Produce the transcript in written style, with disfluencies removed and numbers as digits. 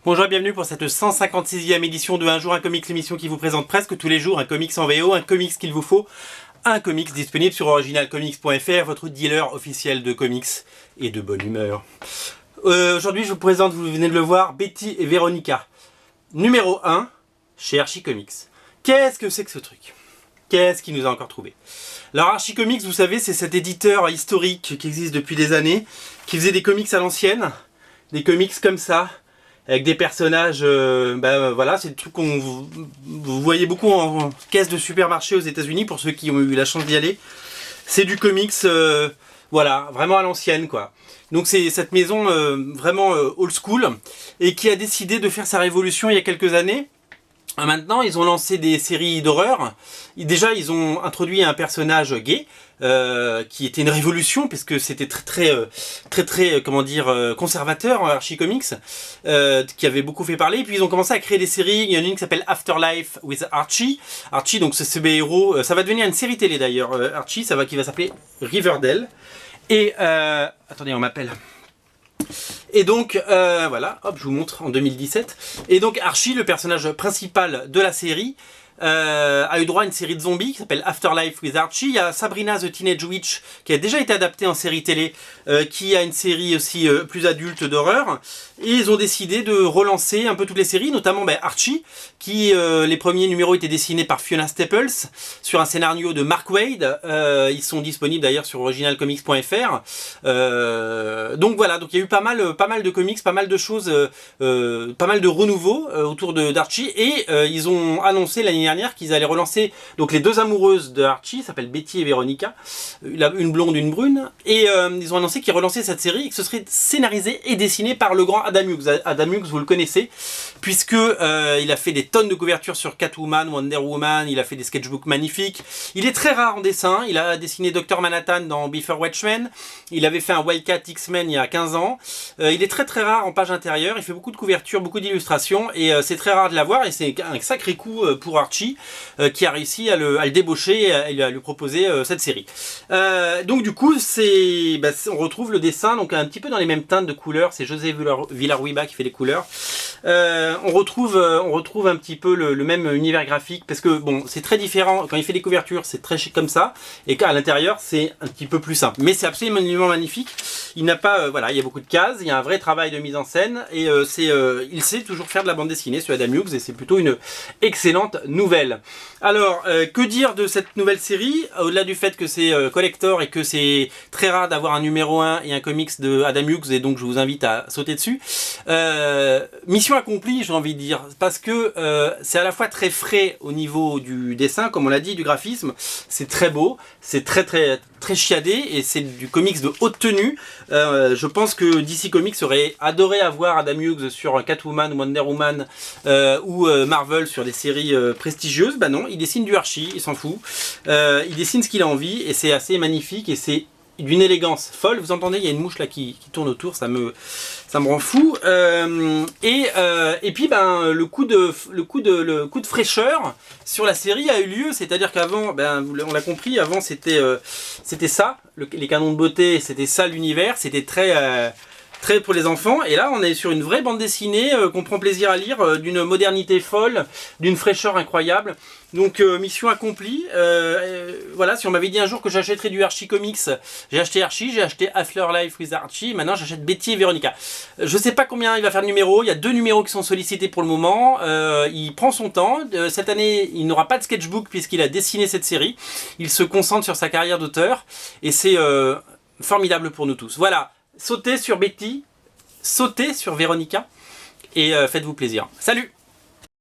Bonjour et bienvenue pour cette 156e édition de Un jour un comics, l'émission qui vous présente presque tous les jours un comics en VO, un comics qu'il vous faut, un comics disponible sur originalcomics.fr, votre dealer officiel de comics et de bonne humeur. Aujourd'hui je vous présente, vous venez de le voir, Betty et Veronica, numéro 1 chez Archie Comics. Qu'est-ce que c'est que ce truc? Qu'est-ce qui nous a encore trouvé? Alors Archie Comics, vous savez, c'est cet éditeur historique qui existe depuis des années, qui faisait des comics à l'ancienne, des comics comme ça, avec des personnages, voilà, c'est le truc qu'on vous voyez beaucoup en caisse de supermarché aux États-Unis pour ceux qui ont eu la chance d'y aller. C'est du comics, voilà, vraiment à l'ancienne quoi. Donc c'est cette maison vraiment old school et qui a décidé de faire sa révolution il y a quelques années. Maintenant, ils ont lancé des séries d'horreur. Déjà, ils ont introduit un personnage gay qui était une révolution puisque c'était très comment dire conservateur Archie Comics, qui avait beaucoup fait parler. Et puis ils ont commencé à créer des séries. Il y en a une qui s'appelle Afterlife with Archie. Archie, donc c'est ce héros. Ça va devenir une série télé d'ailleurs. Archie, qui va s'appeler Riverdale. Et attendez, on m'appelle. Et donc, voilà, hop, je vous montre en 2017. Et donc, Archie, le personnage principal de la série, a eu droit à une série de zombies qui s'appelle Afterlife with Archie. Il y a Sabrina the Teenage Witch qui a déjà été adaptée en série télé, qui a une série aussi plus adulte d'horreur. Et ils ont décidé de relancer un peu toutes les séries, notamment Archie, qui les premiers numéros étaient dessinés par Fiona Staples sur un scénario de Mark Waid. Ils sont disponibles d'ailleurs sur originalcomics.fr. Donc voilà, donc il y a eu pas mal de comics, pas mal de choses, pas mal de renouveau autour d'Archie. Et ils ont annoncé l'année dernière qu'ils allaient relancer donc les deux amoureuses de Archie, s'appellent Betty et Veronica, une blonde, une brune. Et ils ont annoncé qu'ils relançaient cette série et que ce serait scénarisé et dessiné par le grand Adam Hughes. Adam Hughes, vous le connaissez, puisque il a fait des tonnes de couvertures sur Catwoman, Wonder Woman, il a fait des sketchbooks magnifiques. Il est très rare en dessin, il a dessiné Dr Manhattan dans Before Watchmen, il avait fait un Wildcat X-Men il y a 15 ans. Il est très rare en page intérieure, il fait beaucoup de couvertures, beaucoup d'illustrations, et c'est très rare de l'avoir, et c'est un sacré coup pour Archie, qui a réussi à le débaucher et à lui proposer cette série. Donc du coup, on retrouve le dessin donc un petit peu dans les mêmes teintes de couleurs, c'est José Villar-Ruiba qui fait les couleurs. On retrouve un petit peu le même univers graphique, parce que bon, c'est très différent quand il fait des couvertures, c'est très comme ça, et qu'à l'intérieur c'est un petit peu plus simple, mais c'est absolument magnifique. Il n'a pas, voilà, il y a beaucoup de cases, il y a un vrai travail de mise en scène, et il sait toujours faire de la bande dessinée, ce Adam Hughes, et c'est plutôt une excellente nouvelle. Alors, que dire de cette nouvelle série, au-delà du fait que c'est collector et que c'est très rare d'avoir un numéro 1 et un comics de Adam Hughes, et donc je vous invite à sauter dessus. Mission accomplie, j'ai envie de dire, parce que c'est à la fois très frais au niveau du dessin, comme on l'a dit, du graphisme, c'est très beau, c'est très chiadé, et c'est du comics de haute tenue. Je pense que DC Comics aurait adoré avoir Adam Hughes sur Catwoman, Wonder Woman ou Marvel sur des séries prestigieuses. Bah non, il dessine du Archie, il s'en fout. Il dessine ce qu'il a envie, et c'est assez magnifique, et c'est d'une élégance folle. Vous entendez, il y a une mouche là qui tourne autour, ça me rend fou. Et puis le coup de fraîcheur sur la série a eu lieu, c'est-à-dire qu'avant, on l'a compris, avant c'était ça, les canons de beauté, c'était ça l'univers, c'était très pour les enfants, et là on est sur une vraie bande dessinée qu'on prend plaisir à lire, d'une modernité folle, d'une fraîcheur incroyable. Donc mission accomplie. Voilà, si on m'avait dit un jour que j'achèterais du Archie Comics, j'ai acheté Archie, j'ai acheté Afterlife with Archie, maintenant j'achète Betty et Veronica. Je sais pas combien il va faire de numéros, il y a 2 numéros qui sont sollicités pour le moment, il prend son temps. Cette année il n'aura pas de sketchbook puisqu'il a dessiné cette série, il se concentre sur sa carrière d'auteur, et c'est formidable pour nous tous. Voilà. Sautez sur Betty, sautez sur Veronica, et faites-vous plaisir. Salut!